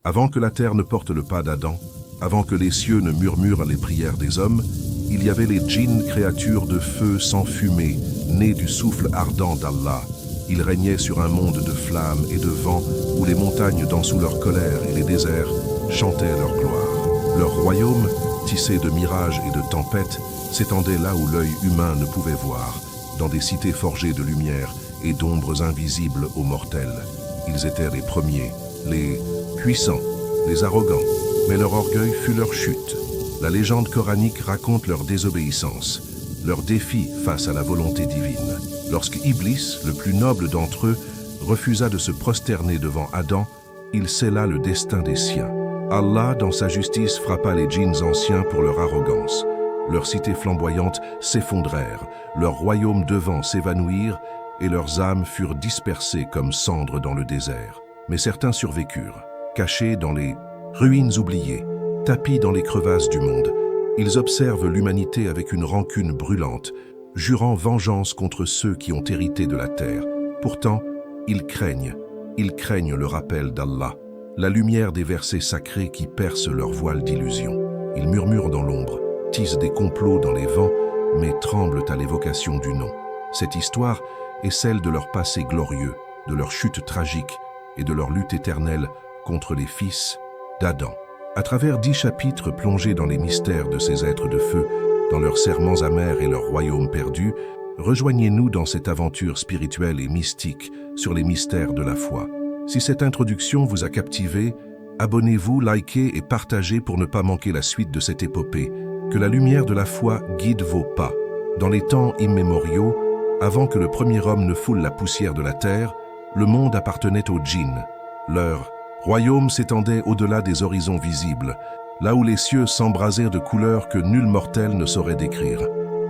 Avant que la terre ne porte le pas d'Adam, avant que les cieux ne murmurent les prières des hommes, il y avait les djinns, créatures de feu sans fumée, nées du souffle ardent d'Allah. Ils régnaient sur un monde de flammes et de vent où les montagnes dansent sous leur colère et les déserts chantaient leur gloire. Leur royaume, tissé de mirages et de tempêtes, s'étendait là où l'œil humain ne pouvait voir, dans des cités forgées de lumière et d'ombres invisibles aux mortels. Ils étaient les premiers, les puissants, les arrogants, mais leur orgueil fut leur chute. La légende coranique raconte leur désobéissance, leur défi face à la volonté divine. Lorsque Iblis, le plus noble d'entre eux, refusa de se prosterner devant Adam, il scella le destin des siens. Allah, dans sa justice, frappa les djinns anciens pour leur arrogance. Leurs cités flamboyantes s'effondrèrent, leurs royaumes de vent s'évanouirent et leurs âmes furent dispersées comme cendres dans le désert. Mais certains survécurent, cachés dans les ruines oubliées, tapis dans les crevasses du monde. Ils observent l'humanité avec une rancune brûlante, jurant vengeance contre ceux qui ont hérité de la terre. Pourtant, ils craignent le rappel d'Allah, la lumière des versets sacrés qui percent leur voile d'illusion. Ils murmurent dans l'ombre, tissent des complots dans les vents, mais tremblent à l'évocation du nom. Cette histoire est celle de leur passé glorieux, de leur chute tragique et de leur lutte éternelle contre les fils d'Adam. À travers 10 chapitres plongés dans les mystères de ces êtres de feu, dans leurs serments amers et leurs royaumes perdus, rejoignez-nous dans cette aventure spirituelle et mystique sur les mystères de la foi. Si cette introduction vous a captivé, abonnez-vous, likez et partagez pour ne pas manquer la suite de cette épopée. Que la lumière de la foi guide vos pas. Dans les temps immémoriaux, avant que le premier homme ne foule la poussière de la terre, le monde appartenait aux djinns. Leur royaume s'étendait au-delà des horizons visibles, là où les cieux s'embrasèrent de couleurs que nul mortel ne saurait décrire.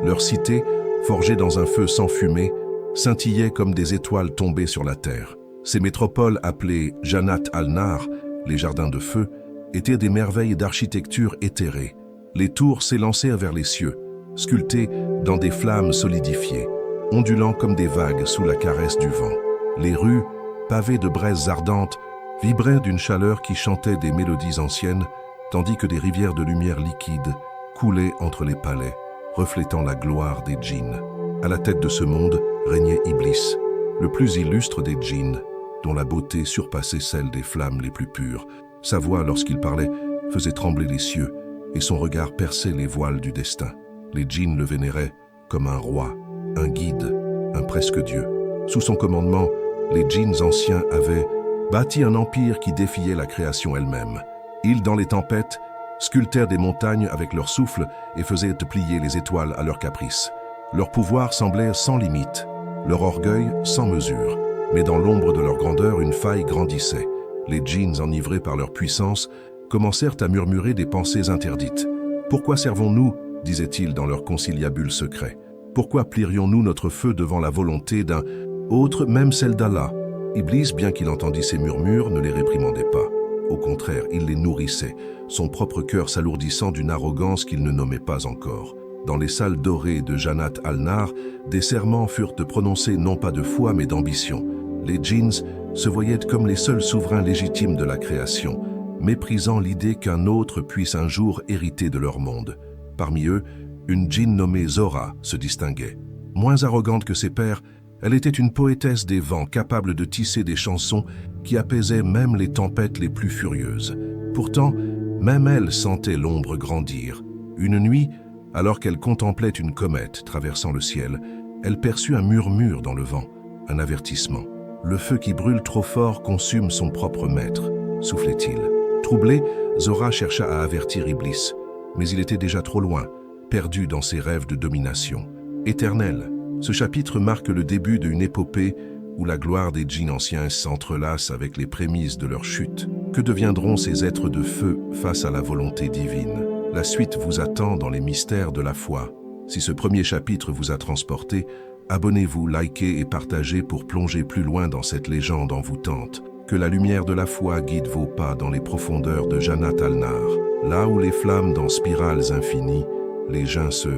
Leur cité, forgée dans un feu sans fumée, scintillait comme des étoiles tombées sur la terre. Ces métropoles appelées Jannat al-Nar, les jardins de feu, étaient des merveilles d'architecture éthérée. Les tours s'élancèrent vers les cieux, sculptées dans des flammes solidifiées, ondulant comme des vagues sous la caresse du vent. Les rues, pavées de braises ardentes, vibraient d'une chaleur qui chantait des mélodies anciennes, tandis que des rivières de lumière liquide coulaient entre les palais, reflétant la gloire des djinns. À la tête de ce monde régnait Iblis, le plus illustre des djinns, dont la beauté surpassait celle des flammes les plus pures. Sa voix, lorsqu'il parlait, faisait trembler les cieux, et son regard perçait les voiles du destin. Les djinns le vénéraient comme un roi, un guide, un presque-dieu. Sous son commandement, les djinns anciens avaient bâti un empire qui défiait la création elle-même. Ils, dans les tempêtes, sculptèrent des montagnes avec leur souffle et faisaient plier les étoiles à leur caprice. Leur pouvoir semblait sans limite, leur orgueil sans mesure. Mais dans l'ombre de leur grandeur, une faille grandissait. Les djinns, enivrés par leur puissance, commencèrent à murmurer des pensées interdites. « Pourquoi servons-nous » disaient-ils dans leur conciliabule secret. « Pourquoi plierions-nous notre feu devant la volonté d'un autre, même celle d'Allah » Iblis, bien qu'il entendît ces murmures, ne les réprimandait pas. Au contraire, il les nourrissait, son propre cœur s'alourdissant d'une arrogance qu'il ne nommait pas encore. Dans les salles dorées de Jannat al-Nar, des serments furent prononcés non pas de foi mais d'ambition. Les djinns se voyaient comme les seuls souverains légitimes de la création, méprisant l'idée qu'un autre puisse un jour hériter de leur monde. Parmi eux, une djinn nommée Zora se distinguait. Moins arrogante que ses pairs, elle était une poétesse des vents capable de tisser des chansons qui apaisaient même les tempêtes les plus furieuses. Pourtant, même elle sentait l'ombre grandir. Une nuit, alors qu'elle contemplait une comète traversant le ciel, elle perçut un murmure dans le vent, un avertissement. Le feu qui brûle trop fort consume son propre maître, soufflait-il. Troublée, Zora chercha à avertir Iblis, mais il était déjà trop loin, perdu dans ses rêves de domination. Éternel, ce chapitre marque le début d'une épopée où la gloire des djinns anciens s'entrelace avec les prémices de leur chute. Que deviendront ces êtres de feu face à la volonté divine? La suite vous attend dans les mystères de la foi. Si ce premier chapitre vous a transporté, abonnez-vous, likez et partagez pour plonger plus loin dans cette légende envoûtante. Que la lumière de la foi guide vos pas dans les profondeurs de Jannat al-Nar, là où les flammes dans spirales infinies, les djinns se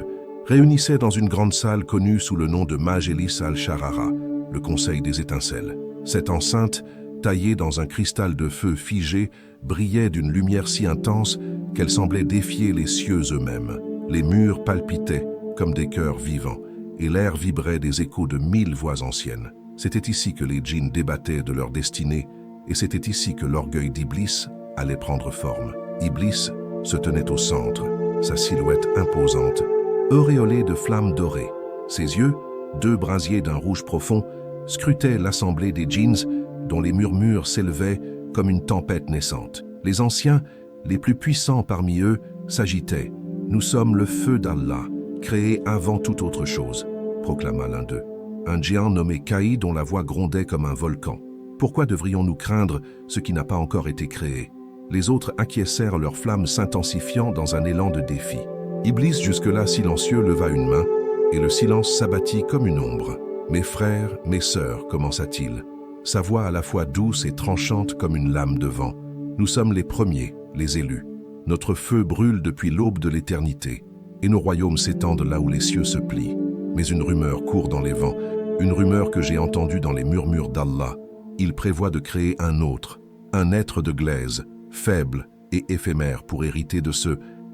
réunissaient dans une grande salle connue sous le nom de Majlis al-Sharara, le Conseil des étincelles. Cette enceinte, taillée dans un cristal de feu figé, brillait d'une lumière si intense qu'elle semblait défier les cieux eux-mêmes. Les murs palpitaient comme des cœurs vivants, et l'air vibrait des échos de 1000 voix anciennes. C'était ici que les djinns débattaient de leur destinée, et c'était ici que l'orgueil d'Iblis allait prendre forme. Iblis se tenait au centre, sa silhouette imposante, auréolée de flammes dorées. Ses yeux, deux brasiers d'un rouge profond, scrutaient l'assemblée des djinns dont les murmures s'élevaient comme une tempête naissante. Les anciens, les plus puissants parmi eux, s'agitaient. « Nous sommes le feu d'Allah, créé avant toute autre chose », proclama l'un d'eux. Un géant nommé Kaï dont la voix grondait comme un volcan. « Pourquoi devrions-nous craindre ce qui n'a pas encore été créé ?» Les autres acquiescèrent, leurs flammes s'intensifiant dans un élan de défi. Iblis, jusque-là silencieux, leva une main, et le silence s'abattit comme une ombre. « Mes frères, mes sœurs », commença-t-il, sa voix à la fois douce et tranchante comme une lame de vent. « Nous sommes les premiers, les élus. Notre feu brûle depuis l'aube de l'éternité, et nos royaumes s'étendent là où les cieux se plient. Mais une rumeur court dans les vents, une rumeur que j'ai entendue dans les murmures d'Allah. Il prévoit de créer un autre, un être de glaise, faible et éphémère pour hériter de ce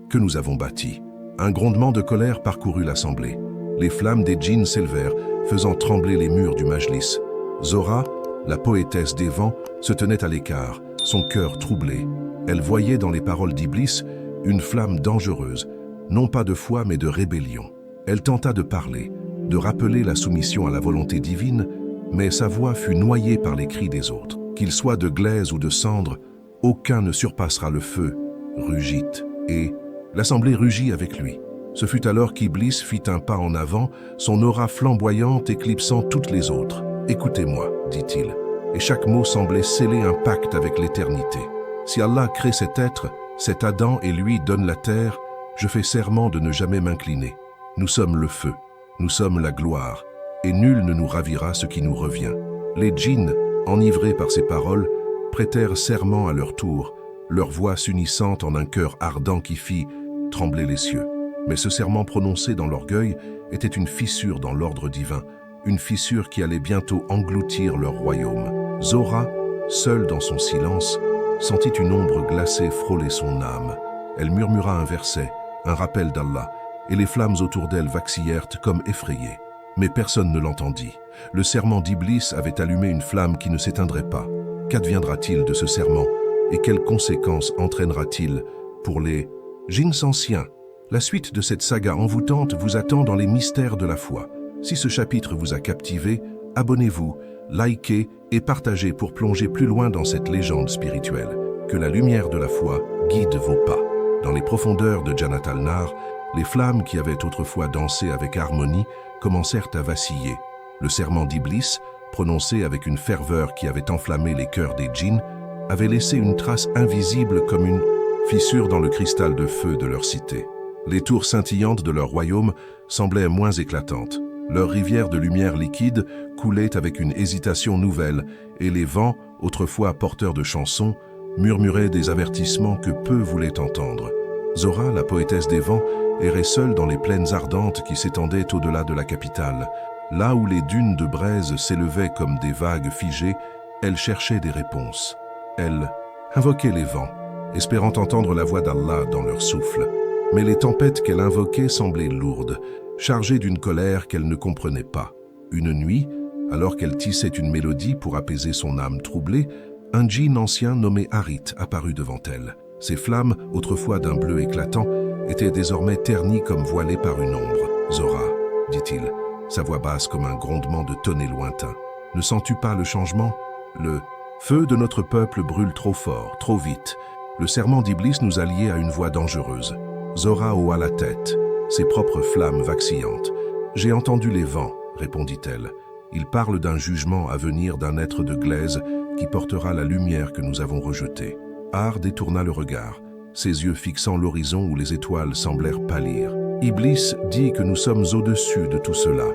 que nous avons bâti. » Un grondement de colère parcourut l'assemblée. Les flammes des djinns s'élevèrent, faisant trembler les murs du majlis. Zora, la poétesse des vents, se tenait à l'écart, son cœur troublé. Elle voyait dans les paroles d'Iblis une flamme dangereuse, non pas de foi mais de rébellion. Elle tenta de parler, de rappeler la soumission à la volonté divine, mais sa voix fut noyée par les cris des autres. Qu'il soit de glaise ou de cendre, aucun ne surpassera le feu, rugit, et l'assemblée rugit avec lui. Ce fut alors qu'Iblis fit un pas en avant, son aura flamboyante éclipsant toutes les autres. « Écoutez-moi, dit-il, et chaque mot semblait sceller un pacte avec l'éternité. Si Allah crée cet être, cet Adam et lui donne la terre, je fais serment de ne jamais m'incliner. Nous sommes le feu, nous sommes la gloire, et nul ne nous ravira ce qui nous revient. » Les djinns, enivrés par ces paroles, prêtèrent serment à leur tour, leur voix s'unissant en un cœur ardent qui fit trembler les cieux. Mais ce serment prononcé dans l'orgueil était une fissure dans l'ordre divin, une fissure qui allait bientôt engloutir leur royaume. Zora, seule dans son silence, sentit une ombre glacée frôler son âme. Elle murmura un verset, un rappel d'Allah, et les flammes autour d'elle vacillèrent comme effrayées. Mais personne ne l'entendit. Le serment d'Iblis avait allumé une flamme qui ne s'éteindrait pas. Qu'adviendra-t-il de ce serment et quelles conséquences entraînera-t-il pour les djinns anciens? La suite de cette saga envoûtante vous attend dans les mystères de la foi. Si ce chapitre vous a captivé, abonnez-vous, likez et partagez pour plonger plus loin dans cette légende spirituelle. Que la lumière de la foi guide vos pas. Dans les profondeurs de Jannat al-Nar, les flammes qui avaient autrefois dansé avec harmonie commencèrent à vaciller. Le serment d'Iblis, prononcé avec une ferveur qui avait enflammé les cœurs des djinns, avait laissé une trace invisible comme une fissure dans le cristal de feu de leur cité. Les tours scintillantes de leur royaume semblaient moins éclatantes. Leur rivière de lumière liquide coulait avec une hésitation nouvelle, et les vents, autrefois porteurs de chansons, murmuraient des avertissements que peu voulaient entendre. Zora, la poétesse des vents, errait seule dans les plaines ardentes qui s'étendaient au-delà de la capitale. Là où les dunes de braise s'élevaient comme des vagues figées, elle cherchait des réponses. Elle invoquait les vents, espérant entendre la voix d'Allah dans leur souffle. Mais les tempêtes qu'elle invoquait semblaient lourdes, chargées d'une colère qu'elle ne comprenait pas. Une nuit, alors qu'elle tissait une mélodie pour apaiser son âme troublée, un djinn ancien nommé Harith apparut devant elle. Ses flammes, autrefois d'un bleu éclatant, étaient désormais ternies comme voilées par une ombre. « Zora, dit-il, sa voix basse comme un grondement de tonnerre lointain. Ne sens-tu pas le changement? Le feu de notre peuple brûle trop fort, trop vite. Le serment d'Iblis nous a liés à une voie dangereuse. » Zora houa la tête, ses propres flammes vacillantes. « J'ai entendu les vents, répondit-elle. Ils parlent d'un jugement à venir d'un être de glaise qui portera la lumière que nous avons rejetée. » Har détourna le regard, ses yeux fixant l'horizon où les étoiles semblèrent pâlir. Iblis dit que nous sommes au-dessus de tout cela.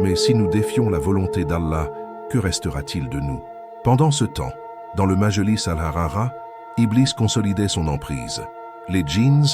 Mais si nous défions la volonté d'Allah, que restera-t-il de nous? Pendant ce temps, dans le Majlis al-Harara, Iblis consolidait son emprise. Les djinns,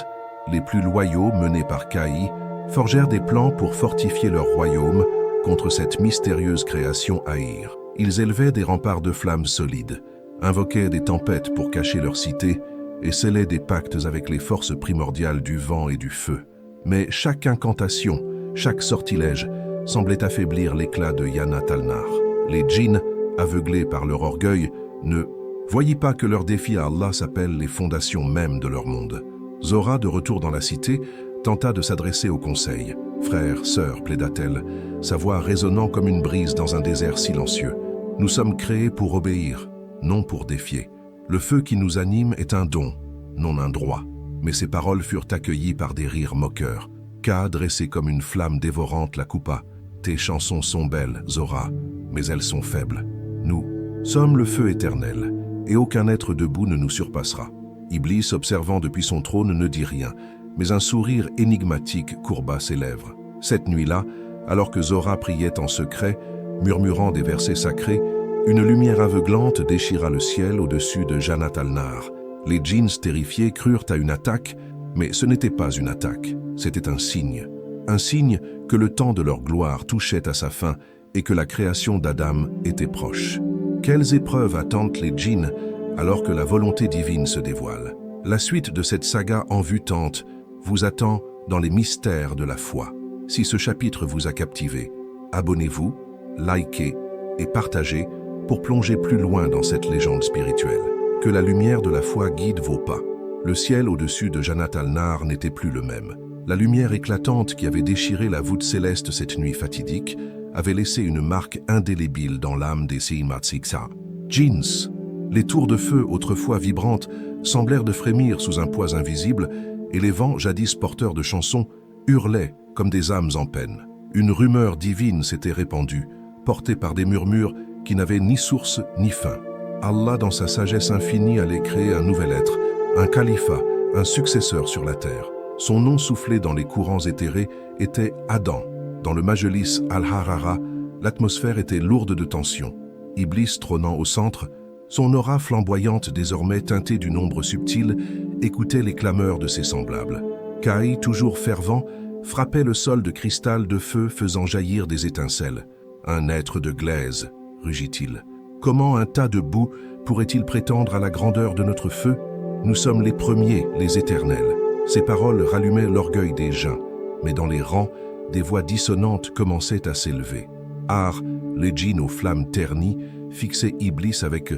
les plus loyaux menés par Kaï, forgèrent des plans pour fortifier leur royaume contre cette mystérieuse création Ahir. Ils élevaient des remparts de flammes solides, invoquaient des tempêtes pour cacher leur cité et scellaient des pactes avec les forces primordiales du vent et du feu. Mais chaque incantation, chaque sortilège, semblait affaiblir l'éclat de Yanat al-Nar. Les djinns, aveuglés par leur orgueil, ne voyaient pas que leur défi à Allah s'appelle les fondations mêmes de leur monde. Zora, de retour dans la cité, tenta de s'adresser au conseil. « Frères, sœurs, plaida-t-elle, sa voix résonnant comme une brise dans un désert silencieux. Nous sommes créés pour obéir, non pour défier. Le feu qui nous anime est un don, non un droit. » Mais ces paroles furent accueillies par des rires moqueurs. Ka, dressée comme une flamme dévorante, la coupa. « Tes chansons sont belles, Zora, mais elles sont faibles. Nous sommes le feu éternel, et aucun être debout ne nous surpassera. » Iblis, observant depuis son trône, ne dit rien, mais un sourire énigmatique courba ses lèvres. Cette nuit-là, alors que Zora priait en secret, murmurant des versets sacrés, une lumière aveuglante déchira le ciel au-dessus de Janat al-Nar. Les djinns terrifiés crurent à une attaque, mais ce n'était pas une attaque, c'était un signe. Un signe que le temps de leur gloire touchait à sa fin et que la création d'Adam était proche. Quelles épreuves attendent les djinns alors que la volonté divine se dévoile? La suite de cette saga envoûtante vous attend dans les mystères de la foi. Si ce chapitre vous a captivé, abonnez-vous, likez et partagez pour plonger plus loin dans cette légende spirituelle. Que la lumière de la foi guide vos pas. Le ciel au-dessus de Janat al-Nar n'était plus le même. La lumière éclatante qui avait déchiré la voûte céleste cette nuit fatidique avait laissé une marque indélébile dans l'âme des Seimatsiksa. Djinns, les tours de feu autrefois vibrantes, semblèrent de frémir sous un poids invisible et les vents, jadis porteurs de chansons, hurlaient comme des âmes en peine. Une rumeur divine s'était répandue, portée par des murmures qui n'avaient ni source ni fin. Allah, dans sa sagesse infinie, allait créer un nouvel être, un califat, un successeur sur la terre. Son nom soufflé dans les courants éthérés était Adam. Dans le Majlis al-Harara, l'atmosphère était lourde de tension. Iblis trônant au centre, son aura flamboyante désormais teintée d'une ombre subtile, écoutait les clameurs de ses semblables. Kai, toujours fervent, frappait le sol de cristal de feu faisant jaillir des étincelles. « Un être de glaise », rugit-il. « Comment un tas de boue pourrait-il prétendre à la grandeur de notre feu? Nous sommes les premiers, les éternels. » Ces paroles rallumaient l'orgueil des gens, mais dans les rangs, des voix dissonantes commençaient à s'élever. Ar, les djinns aux flammes ternies, fixaient Iblis avec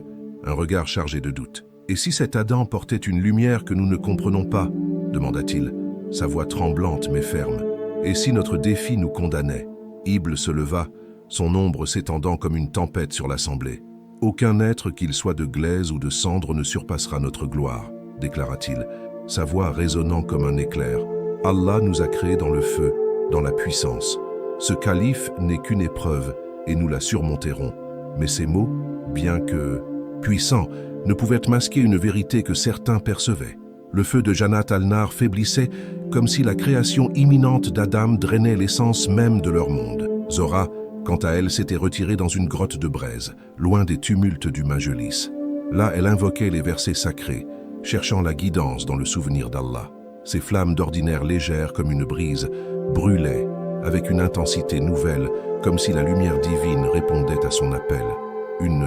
un regard chargé de doute. « Et si cet Adam portait une lumière que nous ne comprenons pas ?» demanda-t-il, sa voix tremblante mais ferme. « Et si notre défi nous condamnait ?» Iblis se leva, son ombre s'étendant comme une tempête sur l'assemblée. « Aucun être, qu'il soit de glaise ou de cendre, ne surpassera notre gloire, » déclara-t-il, sa voix résonnant comme un éclair. « Allah nous a créés dans le feu, dans la puissance. Ce calife n'est qu'une épreuve, et nous la surmonterons. » Mais ces mots, bien que puissants, ne pouvaient masquer une vérité que certains percevaient. Le feu de Janat al-Nar faiblissait comme si la création imminente d'Adam drainait l'essence même de leur monde. Zora, quant à elle, s'était retirée dans une grotte de braise, loin des tumultes du Majlis. Là, elle invoquait les versets sacrés, cherchant la guidance dans le souvenir d'Allah. Ces flammes d'ordinaire légères comme une brise brûlaient avec une intensité nouvelle, comme si la lumière divine répondait à son appel. Une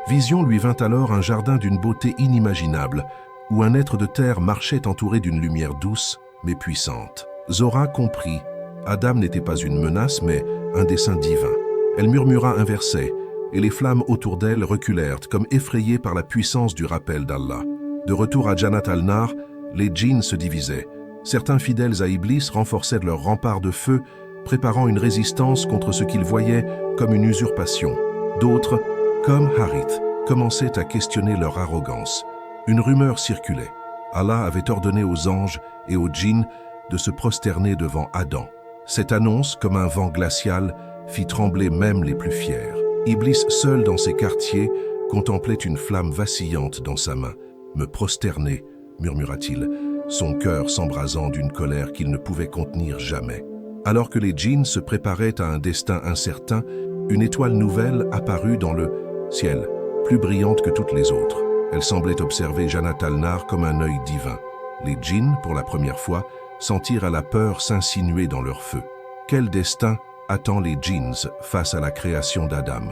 vision lui vint alors, un jardin d'une beauté inimaginable, où un être de terre marchait entouré d'une lumière douce mais puissante. Zora comprit. Adam n'était pas une menace, mais un dessein divin. Elle murmura un verset, et les flammes autour d'elle reculèrent, comme effrayées par la puissance du rappel d'Allah. De retour à Janat al-Nar, les djinns se divisaient. Certains fidèles à Iblis renforçaient leurs remparts de feu, préparant une résistance contre ce qu'ils voyaient comme une usurpation. D'autres, comme Harith, commençaient à questionner leur arrogance. Une rumeur circulait. Allah avait ordonné aux anges et aux djinns de se prosterner devant Adam. Cette annonce, comme un vent glacial, fit trembler même les plus fiers. Iblis, seul dans ses quartiers, contemplait une flamme vacillante dans sa main. « Me prosterner », murmura-t-il, son cœur s'embrasant d'une colère qu'il ne pouvait contenir jamais. Alors que les djinns se préparaient à un destin incertain, une étoile nouvelle apparut dans le ciel, plus brillante que toutes les autres. Elle semblait observer Janat al-Nar comme un œil divin. Les djinns, pour la première fois, sentirent à la peur s'insinuer dans leur feu. Quel destin attend les djinns face à la création d'Adam?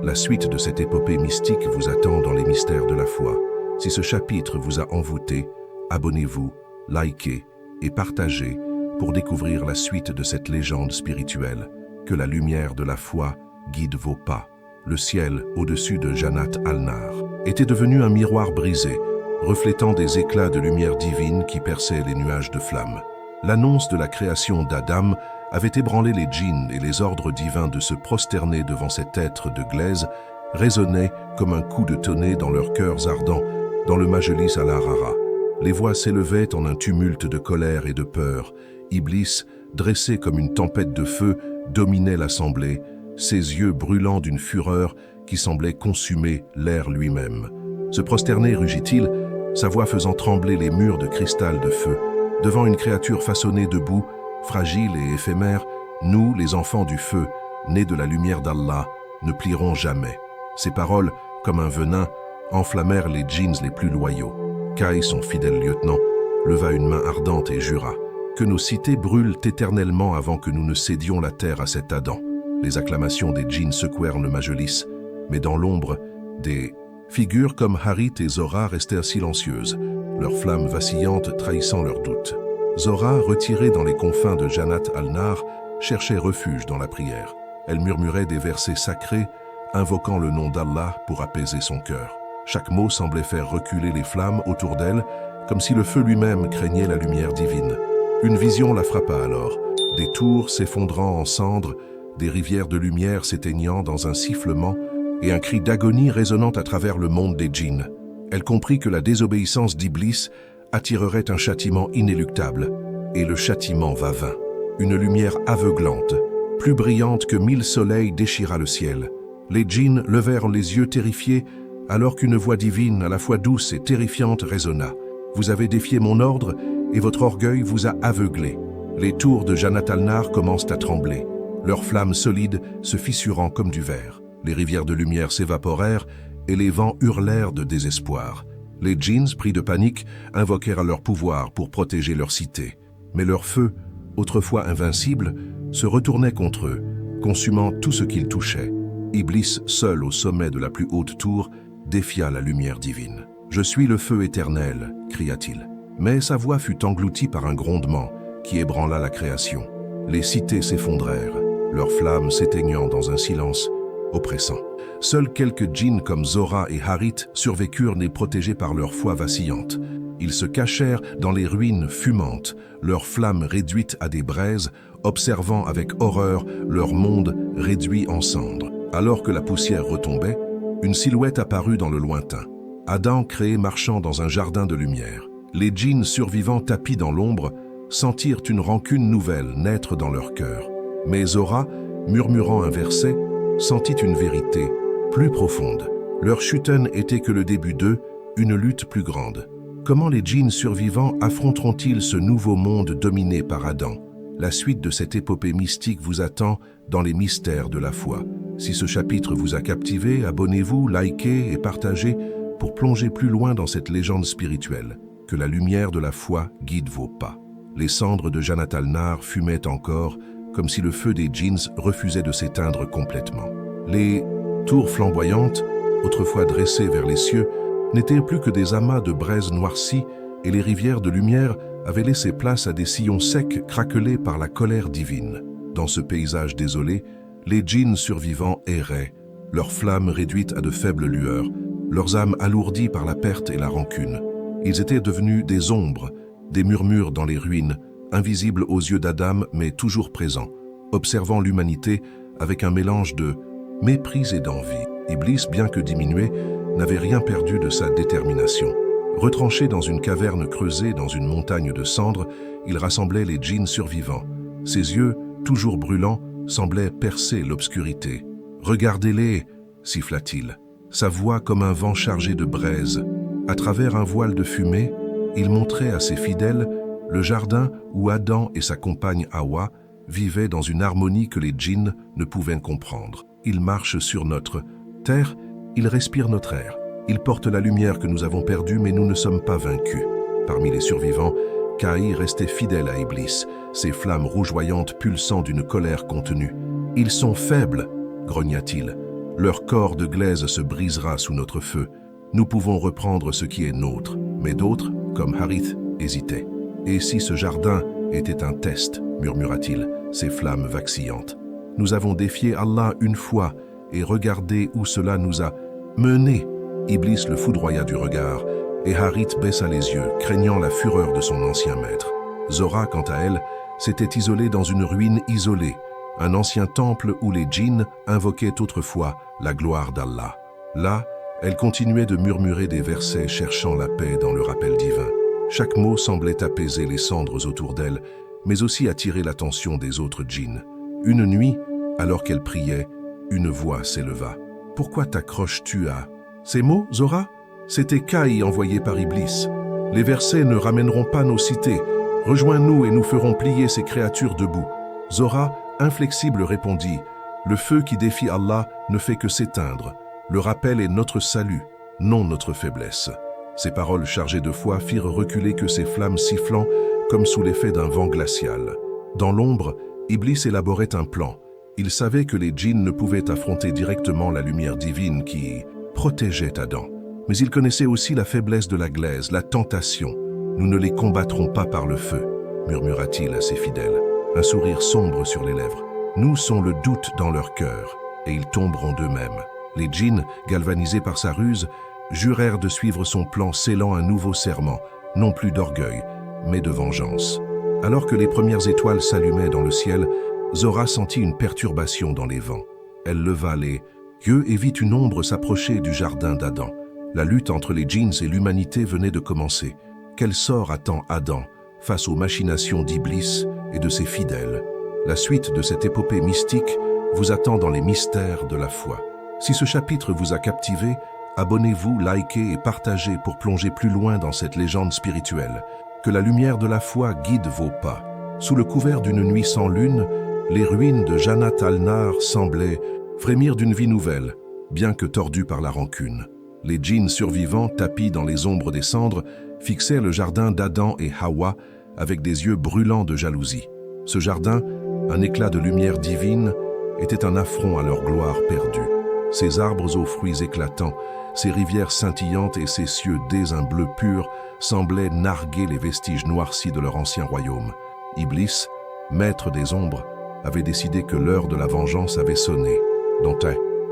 La suite de cette épopée mystique vous attend dans les mystères de la foi. Si ce chapitre vous a envoûté, abonnez-vous, likez et partagez pour découvrir la suite de cette légende spirituelle. Que la lumière de la foi guide vos pas. Le ciel, au-dessus de Jannat al-Nar, était devenu un miroir brisé, reflétant des éclats de lumière divine qui perçaient les nuages de flammes. L'annonce de la création d'Adam avait ébranlé les djinns et les ordres divins de se prosterner devant cet être de glaise résonnait comme un coup de tonnet dans leurs cœurs ardents, dans le Majlis al-Harara. Les voix s'élevaient en un tumulte de colère et de peur. Iblis, dressé comme une tempête de feu, dominait l'assemblée, ses yeux brûlants d'une fureur qui semblait consumer l'air lui-même. Se prosterner, rugit-il, sa voix faisant trembler les murs de cristal de feu. Devant une créature façonnée de boue, fragile et éphémère, nous, les enfants du feu, nés de la lumière d'Allah, ne plierons jamais. Ces paroles, comme un venin, enflammèrent les djinns les plus loyaux. Kai, son fidèle lieutenant, leva une main ardente et jura que nos cités brûlent éternellement avant que nous ne cédions la terre à cet Adam. Les acclamations des djinns secouèrent le Majlis, mais dans l'ombre, des figures comme Harith et Zora restèrent silencieuses, leurs flammes vacillantes trahissant leurs doutes. Zora, retirée dans les confins de Jannat al-Nar, cherchait refuge dans la prière. Elle murmurait des versets sacrés, invoquant le nom d'Allah pour apaiser son cœur. Chaque mot semblait faire reculer les flammes autour d'elle, comme si le feu lui-même craignait la lumière divine. Une vision la frappa alors, des tours s'effondrant en cendres, des rivières de lumière s'éteignant dans un sifflement et un cri d'agonie résonnant à travers le monde des djinns. Elle comprit que la désobéissance d'Iblis attirerait un châtiment inéluctable, et le châtiment va vain. Une lumière aveuglante, plus brillante que 1000 soleils déchira le ciel. Les djinns levèrent les yeux terrifiés alors qu'une voix divine à la fois douce et terrifiante résonna. Vous avez défié mon ordre et votre orgueil vous a aveuglé. Les tours de Jannat al-Nar commencent à trembler, leurs flammes solides se fissurant comme du verre. Les rivières de lumière s'évaporèrent et les vents hurlèrent de désespoir. Les djinns, pris de panique, invoquèrent leur pouvoir pour protéger leur cité. Mais leur feu, autrefois invincible, se retournait contre eux, consumant tout ce qu'ils touchaient. Iblis, seul au sommet de la plus haute tour, défia la lumière divine. « Je suis le feu éternel », cria-t-il. Mais sa voix fut engloutie par un grondement qui ébranla la création. Les cités s'effondrèrent, leurs flammes s'éteignant dans un silence oppressant. Seuls quelques djinns comme Zora et Harith survécurent et protégés par leur foi vacillante. Ils se cachèrent dans les ruines fumantes, leurs flammes réduites à des braises, observant avec horreur leur monde réduit en cendres. Alors que la poussière retombait, une silhouette apparut dans le lointain. Adam créé marchant dans un jardin de lumière. Les djinns survivants tapis dans l'ombre sentirent une rancune nouvelle naître dans leur cœur. Mais Zora, murmurant un verset, sentit une vérité plus profonde. Leur chuten était que le début d'eux, une lutte plus grande. Comment les djinns survivants affronteront-ils ce nouveau monde dominé par Adam? La suite de cette épopée mystique vous attend dans les mystères de la foi. Si ce chapitre vous a captivé, abonnez-vous, likez et partagez pour plonger plus loin dans cette légende spirituelle. Que la lumière de la foi guide vos pas. Les cendres de Jannat al-Nar fumaient encore, comme si le feu des djinns refusait de s'éteindre complètement. Les tours flamboyantes, autrefois dressées vers les cieux, n'étaient plus que des amas de braises noircies et les rivières de lumière avaient laissé place à des sillons secs craquelés par la colère divine. Dans ce paysage désolé, les djinns survivants erraient, leurs flammes réduites à de faibles lueurs, leurs âmes alourdies par la perte et la rancune. Ils étaient devenus des ombres, des murmures dans les ruines, invisibles aux yeux d'Adam mais toujours présents, observant l'humanité avec un mélange de mépris et d'envie. Iblis, bien que diminué, n'avait rien perdu de sa détermination. Retranché dans une caverne creusée dans une montagne de cendres, il rassemblait les djinns survivants. Ses yeux, toujours brûlants, semblaient percer l'obscurité. « Regardez-les » siffla-t-il, sa voix comme un vent chargé de braise. À travers un voile de fumée, il montrait à ses fidèles le jardin où Adam et sa compagne Hawa vivaient dans une harmonie que les djinns ne pouvaient comprendre. Ils marchent sur notre terre, ils respirent notre air. Ils portent la lumière que nous avons perdue, mais nous ne sommes pas vaincus. Parmi les survivants, Kai restait fidèle à Iblis, ses flammes rougeoyantes pulsant d'une colère contenue. « Ils sont faibles » grogna-t-il. « Leur corps de glaise se brisera sous notre feu. Nous pouvons reprendre ce qui est nôtre, mais d'autres, comme Harith, hésitaient. Et si ce jardin était un test, murmura-t-il, ses flammes vacillantes. Nous avons défié Allah une fois et regardez où cela nous a menés. Iblis le foudroya du regard et Harith baissa les yeux, craignant la fureur de son ancien maître. Zora, quant à elle, s'était isolée dans une ruine isolée, un ancien temple où les djinns invoquaient autrefois la gloire d'Allah. Là, elle continuait de murmurer des versets cherchant la paix dans le rappel divin. Chaque mot semblait apaiser les cendres autour d'elle, mais aussi attirer l'attention des autres djinns. Une nuit, alors qu'elle priait, une voix s'éleva. « Pourquoi t'accroches-tu à ces mots, Zora ?» C'était Kai envoyé par Iblis. « Les versets ne ramèneront pas nos cités. Rejoins-nous et nous ferons plier ces créatures debout. » Zora, inflexible, répondit « Le feu qui défie Allah ne fait que s'éteindre. Le rappel est notre salut, non notre faiblesse. » Ces paroles chargées de foi firent reculer que ces flammes sifflant comme sous l'effet d'un vent glacial. Dans l'ombre, Iblis élaborait un plan. Il savait que les djinns ne pouvaient affronter directement la lumière divine qui protégeait Adam. Mais il connaissait aussi la faiblesse de la glaise, la tentation. « Nous ne les combattrons pas par le feu », murmura-t-il à ses fidèles, un sourire sombre sur les lèvres. « Nous sont le doute dans leur cœur, et ils tomberont d'eux-mêmes. » Les djinns, galvanisés par sa ruse, jurèrent de suivre son plan, scellant un nouveau serment, non plus d'orgueil, mais de vengeance. Alors que les premières étoiles s'allumaient dans le ciel, Zora sentit une perturbation dans les vents. Elle leva les yeux et vit une ombre s'approcher du jardin d'Adam. La lutte entre les djinns et l'humanité venait de commencer. Quel sort attend Adam face aux machinations d'Iblis et de ses fidèles? La suite de cette épopée mystique vous attend dans les mystères de la foi. Si ce chapitre vous a captivé, abonnez-vous, likez et partagez pour plonger plus loin dans cette légende spirituelle. Que la lumière de la foi guide vos pas. Sous le couvert d'une nuit sans lune, les ruines de Jannat al-Nar semblaient frémir d'une vie nouvelle, bien que tordues par la rancune. Les djinns survivants, tapis dans les ombres des cendres, fixaient le jardin d'Adam et Hawa avec des yeux brûlants de jalousie. Ce jardin, un éclat de lumière divine, était un affront à leur gloire perdue. Ces arbres aux fruits éclatants, ces rivières scintillantes et ces cieux dais un bleu pur semblaient narguer les vestiges noircis de leur ancien royaume. Iblis, maître des ombres, avait décidé que l'heure de la vengeance avait sonné. Dans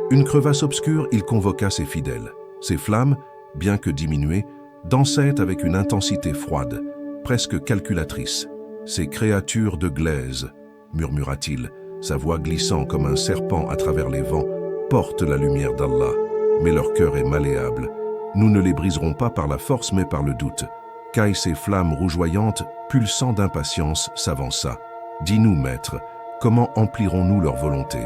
une crevasse obscure, il convoqua ses fidèles. Ces flammes, bien que diminuées, dansaient avec une intensité froide, presque calculatrice. « Ces créatures de glaise », murmura-t-il, sa voix glissant comme un serpent à travers les vents, portent la lumière d'Allah, mais leur cœur est malléable. Nous ne les briserons pas par la force, mais par le doute. Qu'aillent ces flammes rougeoyantes, pulsant d'impatience, s'avança. « Dis-nous, maître, comment emplirons-nous leur volonté ?»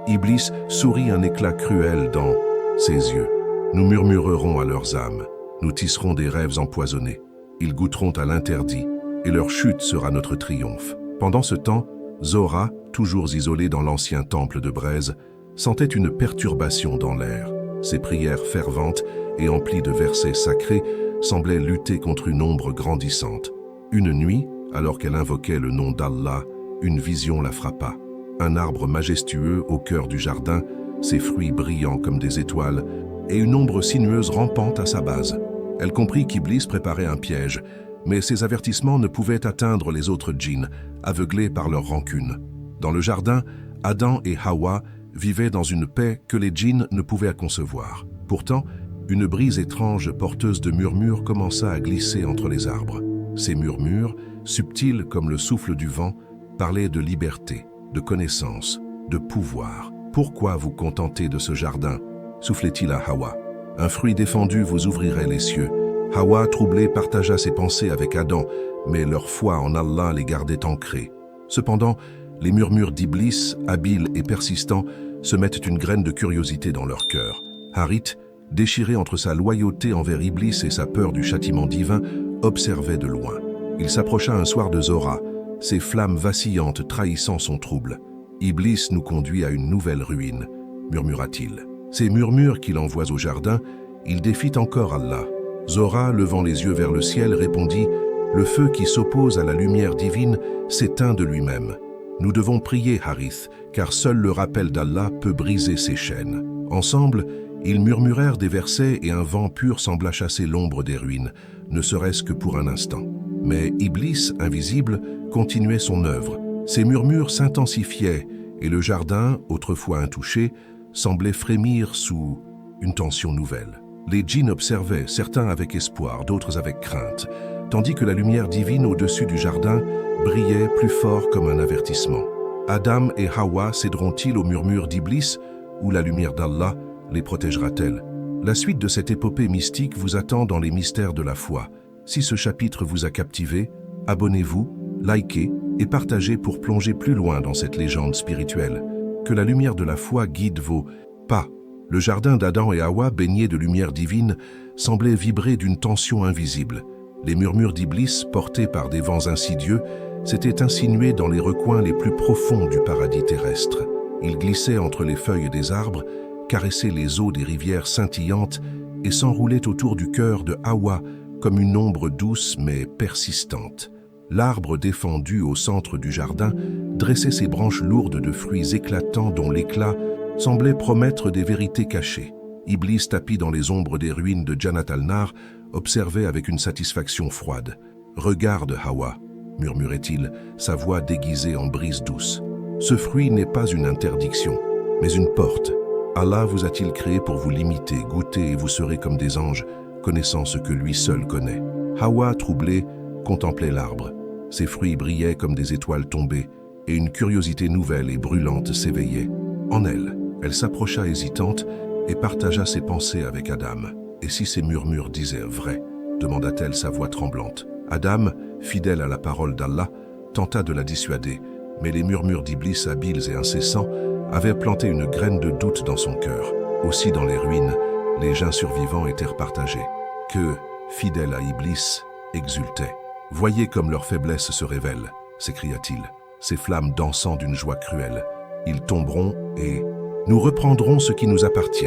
Iblis sourit un éclat cruel dans ses yeux. Nous murmurerons à leurs âmes, nous tisserons des rêves empoisonnés. Ils goûteront à l'interdit, et leur chute sera notre triomphe. Pendant ce temps, Zora, toujours isolée dans l'ancien temple de braise, sentait une perturbation dans l'air. Ses prières ferventes et emplies de versets sacrés semblaient lutter contre une ombre grandissante. Une nuit, alors qu'elle invoquait le nom d'Allah, une vision la frappa. Un arbre majestueux au cœur du jardin, ses fruits brillants comme des étoiles, et une ombre sinueuse rampante à sa base. Elle comprit qu'Iblis préparait un piège, mais ces avertissements ne pouvaient atteindre les autres djinns, aveuglés par leur rancune. Dans le jardin, Adam et Hawa vivaient dans une paix que les djinns ne pouvaient concevoir. Pourtant, une brise étrange porteuse de murmures commença à glisser entre les arbres. Ces murmures, subtils comme le souffle du vent, parlaient de liberté, de connaissance, de pouvoir. « Pourquoi vous contenter de ce jardin ?» soufflait-il à Hawa. « Un fruit défendu vous ouvrirait les cieux. » Hawa, troublée, partagea ses pensées avec Adam, mais leur foi en Allah les gardait ancrés. Cependant, les murmures d'Iblis, habiles et persistants, semettent une graine de curiosité dans leur cœur. Harith, déchiré entre sa loyauté envers Iblis et sa peur du châtiment divin, observait de loin. Il s'approcha un soir de Zora, ses flammes vacillantes trahissant son trouble. « Iblis nous conduit à une nouvelle ruine », murmura-t-il. Ces murmures qu'il envoie au jardin, il défie encore Allah. Zora, levant les yeux vers le ciel, répondit « Le feu qui s'oppose à la lumière divine s'éteint de lui-même. Nous devons prier, Harith, car seul le rappel d'Allah peut briser ses chaînes. » Ensemble, ils murmurèrent des versets et un vent pur sembla chasser l'ombre des ruines, ne serait-ce que pour un instant. Mais Iblis, invisible, continuait son œuvre. Ses murmures s'intensifiaient et le jardin, autrefois intouché, semblait frémir sous une tension nouvelle. Les djinns observaient, certains avec espoir, d'autres avec crainte, tandis que la lumière divine au-dessus du jardin brillait plus fort comme un avertissement. Adam et Hawa céderont-ils aux murmures d'Iblis ou la lumière d'Allah les protégera-t-elle? La suite de cette épopée mystique vous attend dans les mystères de la foi. Si ce chapitre vous a captivé, abonnez-vous, likez et partagez pour plonger plus loin dans cette légende spirituelle. Que la lumière de la foi guide vos pas. Le jardin d'Adam et Hawa, baigné de lumière divine, semblait vibrer d'une tension invisible. Les murmures d'Iblis, portés par des vents insidieux, s'étaient insinués dans les recoins les plus profonds du paradis terrestre. Ils glissaient entre les feuilles des arbres, caressaient les eaux des rivières scintillantes et s'enroulaient autour du cœur de Hawa comme une ombre douce mais persistante. L'arbre défendu au centre du jardin dressait ses branches lourdes de fruits éclatants dont l'éclat semblait promettre des vérités cachées. Iblis, tapi dans les ombres des ruines de Jannat al-Nar, observait avec une satisfaction froide. « Regarde, Hawa », murmurait-il, sa voix déguisée en brise douce. « Ce fruit n'est pas une interdiction, mais une porte. Allah vous a-t-il créé pour vous limiter, goûter et vous serez comme des anges, connaissant ce que lui seul connaît. » Hawa, troublée, contemplait l'arbre. Ses fruits brillaient comme des étoiles tombées, et une curiosité nouvelle et brûlante s'éveillait. En elle, elle s'approcha hésitante et partagea ses pensées avec Adam. « Et si ces murmures disaient vrai ?» demanda-t-elle sa voix tremblante. Adam, fidèle à la parole d'Allah, tenta de la dissuader, mais les murmures d'Iblis habiles et incessants avaient planté une graine de doute dans son cœur. Aussi dans les ruines, les gens survivants étaient partagés. Que, fidèles à Iblis, exultaient. « Voyez comme leur faiblesse se révèle » s'écria-t-il, ces flammes dansant d'une joie cruelle. Ils tomberont et nous reprendrons ce qui nous appartient.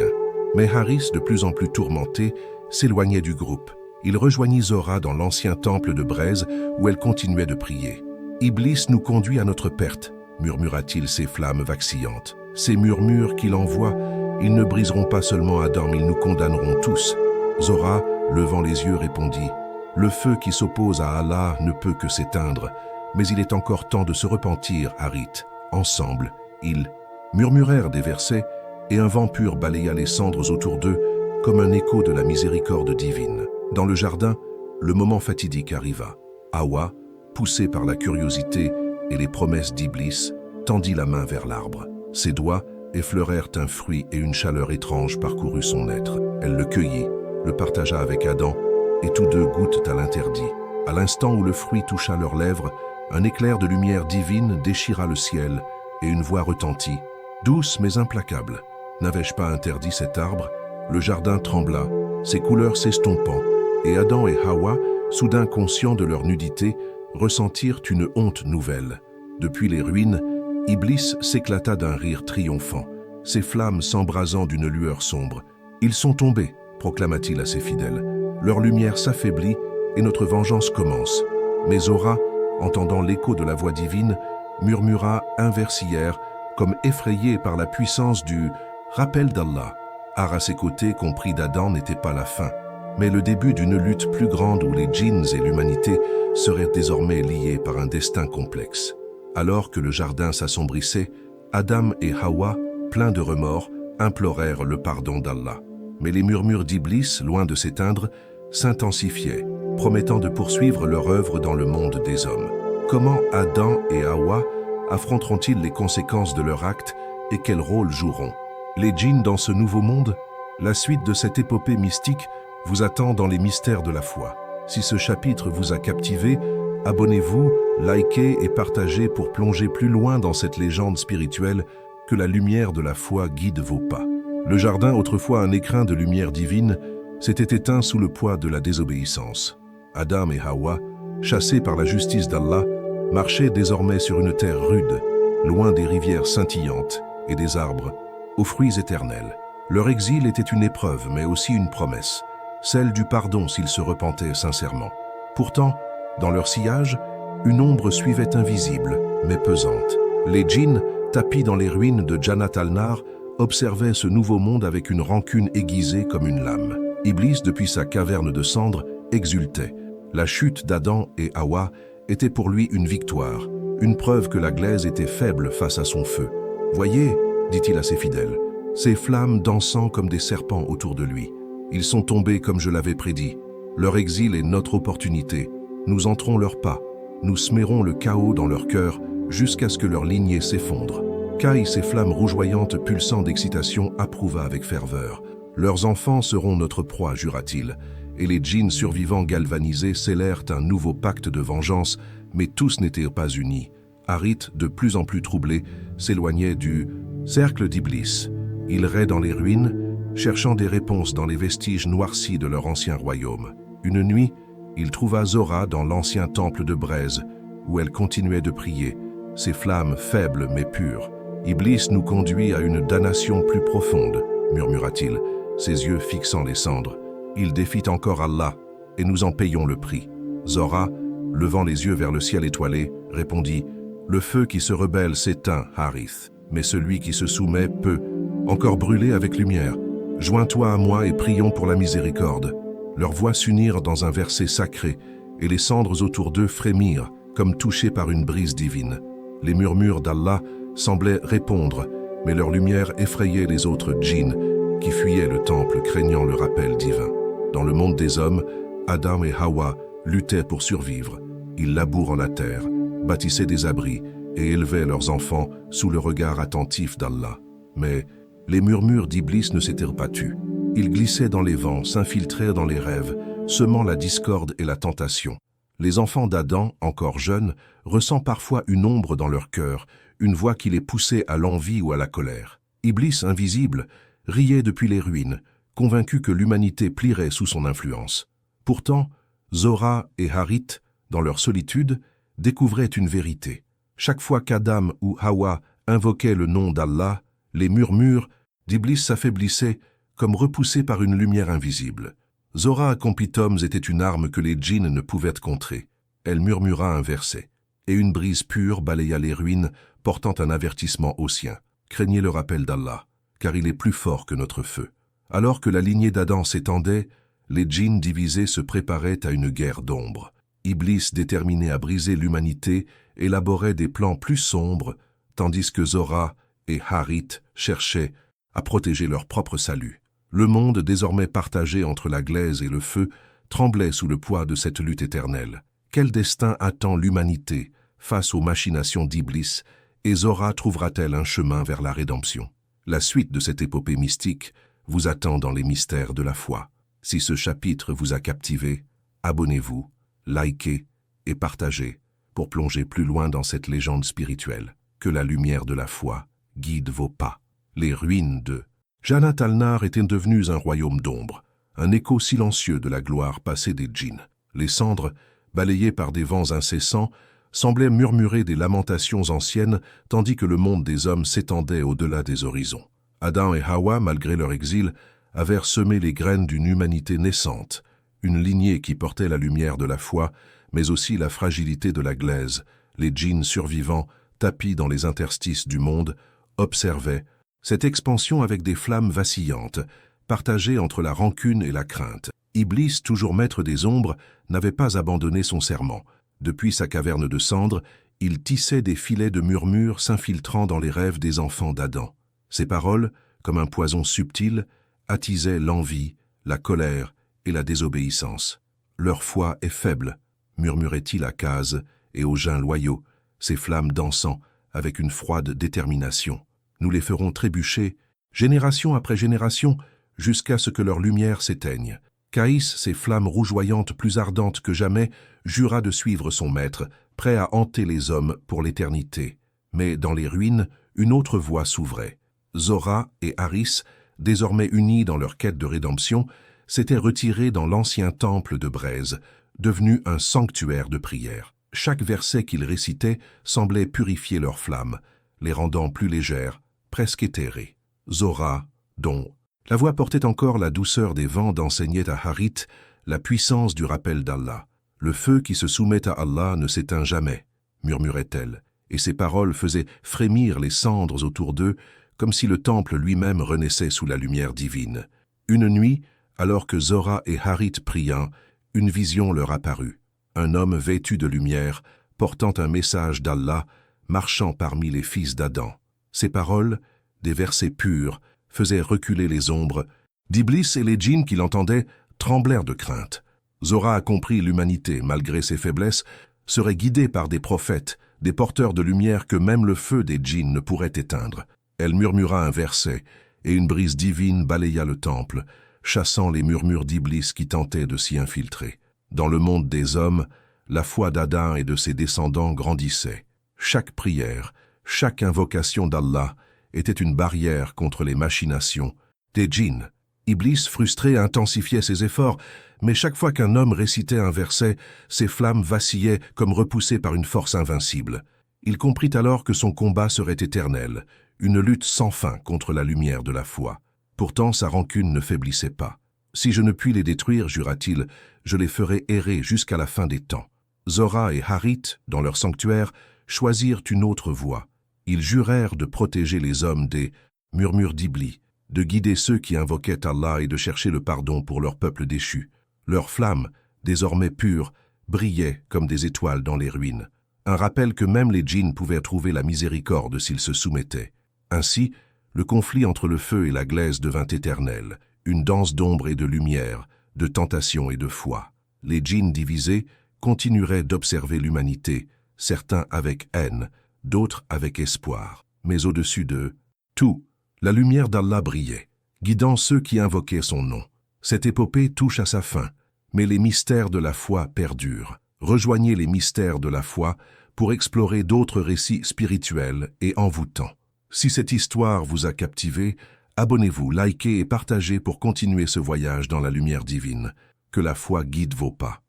Mais Haris, de plus en plus tourmenté, s'éloignait du groupe. Il rejoignit Zora dans l'ancien temple de braise où elle continuait de prier. « Iblis nous conduit à notre perte » murmura-t-il ces flammes vacillantes. « Ces murmures qu'il envoie, ils ne briseront pas seulement Adam, ils nous condamneront tous. » Zora, levant les yeux, répondit « Le feu qui s'oppose à Allah ne peut que s'éteindre, mais il est encore temps de se repentir, Harit. » Ensemble, ils murmurèrent des versets et un vent pur balaya les cendres autour d'eux comme un écho de la miséricorde divine. Dans le jardin, le moment fatidique arriva. Hawa, poussé par la curiosité et les promesses d'Iblis, tendit la main vers l'arbre. Ses doigts effleurèrent un fruit et une chaleur étrange parcourut son être. Elle le cueillit, le partagea avec Adam, et tous deux goûtent à l'interdit. À l'instant où le fruit toucha leurs lèvres, un éclair de lumière divine déchira le ciel et une voix retentit. Douce mais implacable. N'avais-je pas interdit cet arbre? Le jardin trembla, ses couleurs s'estompant, et Adam et Hawa, soudain conscients de leur nudité, ressentirent une honte nouvelle. Depuis les ruines, Iblis s'éclata d'un rire triomphant, ses flammes s'embrasant d'une lueur sombre. « Ils sont tombés », proclama-t-il à ses fidèles. « Leur lumière s'affaiblit et notre vengeance commence. » Mais Zora, entendant l'écho de la voix divine, murmura un versière, comme effrayée par la puissance du rappel d'Allah. Ar à ses côtés compris d'Adam n'était pas la fin, mais le début d'une lutte plus grande où les djinns et l'humanité seraient désormais liés par un destin complexe. Alors que le jardin s'assombrissait, Adam et Hawa, pleins de remords, implorèrent le pardon d'Allah. Mais les murmures d'Iblis, loin de s'éteindre, s'intensifiaient, promettant de poursuivre leur œuvre dans le monde des hommes. Comment Adam et Hawa affronteront-ils les conséquences de leur acte et quel rôle joueront les djinns dans ce nouveau monde? La suite de cette épopée mystique vous attend dans les mystères de la foi. Si ce chapitre vous a captivé, abonnez-vous, likez et partagez pour plonger plus loin dans cette légende spirituelle. Que la lumière de la foi guide vos pas. Le jardin, autrefois un écrin de lumière divine, s'était éteint sous le poids de la désobéissance. Adam et Hawa, chassés par la justice d'Allah, marchaient désormais sur une terre rude, loin des rivières scintillantes et des arbres aux fruits éternels. Leur exil était une épreuve, mais aussi une promesse, celle du pardon s'ils se repentaient sincèrement. Pourtant, dans leur sillage, une ombre suivait invisible, mais pesante. Les djinns, tapis dans les ruines de Jannat al-Nar, observaient ce nouveau monde avec une rancune aiguisée comme une lame. Iblis, depuis sa caverne de cendres, exultait. La chute d'Adam et Hawa était pour lui une victoire, une preuve que la glaise était faible face à son feu. « Voyez, dit-il à ses fidèles, ces flammes dansant comme des serpents autour de lui. Ils sont tombés comme je l'avais prédit. Leur exil est notre opportunité. Nous entrons leurs pas. Nous semérons le chaos dans leur cœur jusqu'à ce que leur lignée s'effondre. » Kai, ces flammes rougeoyantes pulsant d'excitation, approuva avec ferveur. « Leurs enfants seront notre proie, jura-t-il. » Et les djinns survivants galvanisés scellèrent un nouveau pacte de vengeance, mais tous n'étaient pas unis. Harith, de plus en plus troublé, s'éloignait du cercle d'Iblis. Il errait dans les ruines, cherchant des réponses dans les vestiges noircis de leur ancien royaume. Une nuit, il trouva Zora dans l'ancien temple de braise, où elle continuait de prier, ses flammes faibles mais pures. « Iblis nous conduit à une damnation plus profonde, » murmura-t-il, ses yeux fixant les cendres. « Il défie encore Allah, et nous en payons le prix. » Zora, levant les yeux vers le ciel étoilé, répondit « Le feu qui se rebelle s'éteint, Harith, mais celui qui se soumet peut, encore brûler avec lumière. Joins-toi à moi et prions pour la miséricorde. » Leurs voix s'unirent dans un verset sacré, et les cendres autour d'eux frémirent, comme touchées par une brise divine. Les murmures d'Allah semblaient répondre, mais leur lumière effrayait les autres djinns, qui fuyaient le temple craignant le rappel divin. Dans le monde des hommes, Adam et Hawa luttaient pour survivre. Ils labourent la terre, bâtissaient des abris et élevaient leurs enfants sous le regard attentif d'Allah. Mais les murmures d'Iblis ne s'étaient pas tus. Ils glissaient dans les vents, s'infiltraient dans les rêves, semant la discorde et la tentation. Les enfants d'Adam, encore jeunes, ressentent parfois une ombre dans leur cœur, une voix qui les poussait à l'envie ou à la colère. Iblis, invisible, riait depuis les ruines, convaincu que l'humanité plierait sous son influence. Pourtant, Zora et Harith, dans leur solitude, découvraient une vérité. Chaque fois qu'Adam ou Hawa invoquaient le nom d'Allah, les murmures d'Iblis s'affaiblissaient comme repoussés par une lumière invisible. Zora Compitoms était une arme que les djinns ne pouvaient contrer. Elle murmura un verset, et une brise pure balaya les ruines, portant un avertissement aux siens. Craignez le rappel d'Allah, car il est plus fort que notre feu. Alors que la lignée d'Adam s'étendait, les djinns divisés se préparaient à une guerre d'ombre. Iblis, déterminé à briser l'humanité, élaborait des plans plus sombres, tandis que Zora et Harith cherchaient à protéger leur propre salut. Le monde, désormais partagé entre la glaise et le feu, tremblait sous le poids de cette lutte éternelle. Quel destin attend l'humanité face aux machinations d'Iblis, et Zora trouvera-t-elle un chemin vers la rédemption? La suite de cette épopée mystique vous attend dans les mystères de la foi. Si ce chapitre vous a captivé, abonnez-vous, likez et partagez pour plonger plus loin dans cette légende spirituelle. Que la lumière de la foi guide vos pas. Les ruines de Jannat al-Nar étaient devenues un royaume d'ombre, un écho silencieux de la gloire passée des djinns. Les cendres, balayées par des vents incessants, semblaient murmurer des lamentations anciennes, tandis que le monde des hommes s'étendait au-delà des horizons. Adam et Hawa, malgré leur exil, avaient semé les graines d'une humanité naissante, une lignée qui portait la lumière de la foi, mais aussi la fragilité de la glaise. Les djinns survivants, tapis dans les interstices du monde, observaient cette expansion avec des flammes vacillantes, partagées entre la rancune et la crainte. Iblis, toujours maître des ombres, n'avait pas abandonné son serment. Depuis sa caverne de cendres, il tissait des filets de murmures s'infiltrant dans les rêves des enfants d'Adam. Ses paroles, comme un poison subtil, attisaient l'envie, la colère et la désobéissance. « Leur foi est faible », murmurait-il à Kaz et aux gens loyaux, ses flammes dansant avec une froide détermination. Nous les ferons trébucher, génération après génération, jusqu'à ce que leur lumière s'éteigne. Caïs, ses flammes rougeoyantes plus ardentes que jamais, jura de suivre son maître, prêt à hanter les hommes pour l'éternité. Mais dans les ruines, une autre voie s'ouvrait. Zora et Harith, désormais unis dans leur quête de rédemption, s'étaient retirés dans l'ancien temple de braise, devenu un sanctuaire de prière. Chaque verset qu'ils récitaient semblait purifier leurs flammes, les rendant plus légères, presque éthérées. Zora, dont la voix portait encore la douceur des vents, enseignait à Harith la puissance du rappel d'Allah. « Le feu qui se soumet à Allah ne s'éteint jamais », murmurait-elle, et ses paroles faisaient frémir les cendres autour d'eux comme si le temple lui-même renaissait sous la lumière divine. Une nuit, alors que Zora et Harit priaient, une vision leur apparut. Un homme vêtu de lumière, portant un message d'Allah, marchant parmi les fils d'Adam. Ces paroles, des versets purs, faisaient reculer les ombres d'Iblis, et les djinns qui l'entendaient tremblèrent de crainte. Zora a compris l'humanité, malgré ses faiblesses, serait guidée par des prophètes, des porteurs de lumière que même le feu des djinns ne pourrait éteindre. Elle murmura un verset, et une brise divine balaya le temple, chassant les murmures d'Iblis qui tentaient de s'y infiltrer. Dans le monde des hommes, la foi d'Adam et de ses descendants grandissait. Chaque prière, chaque invocation d'Allah était une barrière contre les machinations des djinns. Iblis, frustré, intensifiait ses efforts, mais chaque fois qu'un homme récitait un verset, ses flammes vacillaient comme repoussées par une force invincible. Il comprit alors que son combat serait éternel, une lutte sans fin contre la lumière de la foi. Pourtant, sa rancune ne faiblissait pas. « Si je ne puis les détruire, jura-t-il, je les ferai errer jusqu'à la fin des temps. » Zora et Harit, dans leur sanctuaire, choisirent une autre voie. Ils jurèrent de protéger les hommes des murmures d'Iblis, de guider ceux qui invoquaient Allah et de chercher le pardon pour leur peuple déchu. Leurs flammes, désormais pures, brillaient comme des étoiles dans les ruines. Un rappel que même les djinns pouvaient trouver la miséricorde s'ils se soumettaient. Ainsi, le conflit entre le feu et la glaise devint éternel, une danse d'ombre et de lumière, de tentation et de foi. Les djinns divisés continueraient d'observer l'humanité, certains avec haine, d'autres avec espoir. Mais au-dessus d'eux, tout, la lumière d'Allah brillait, guidant ceux qui invoquaient son nom. Cette épopée touche à sa fin, mais les mystères de la foi perdurent. Rejoignez les mystères de la foi pour explorer d'autres récits spirituels et envoûtants. Si cette histoire vous a captivé, abonnez-vous, likez et partagez pour continuer ce voyage dans la lumière divine. Que la foi guide vos pas.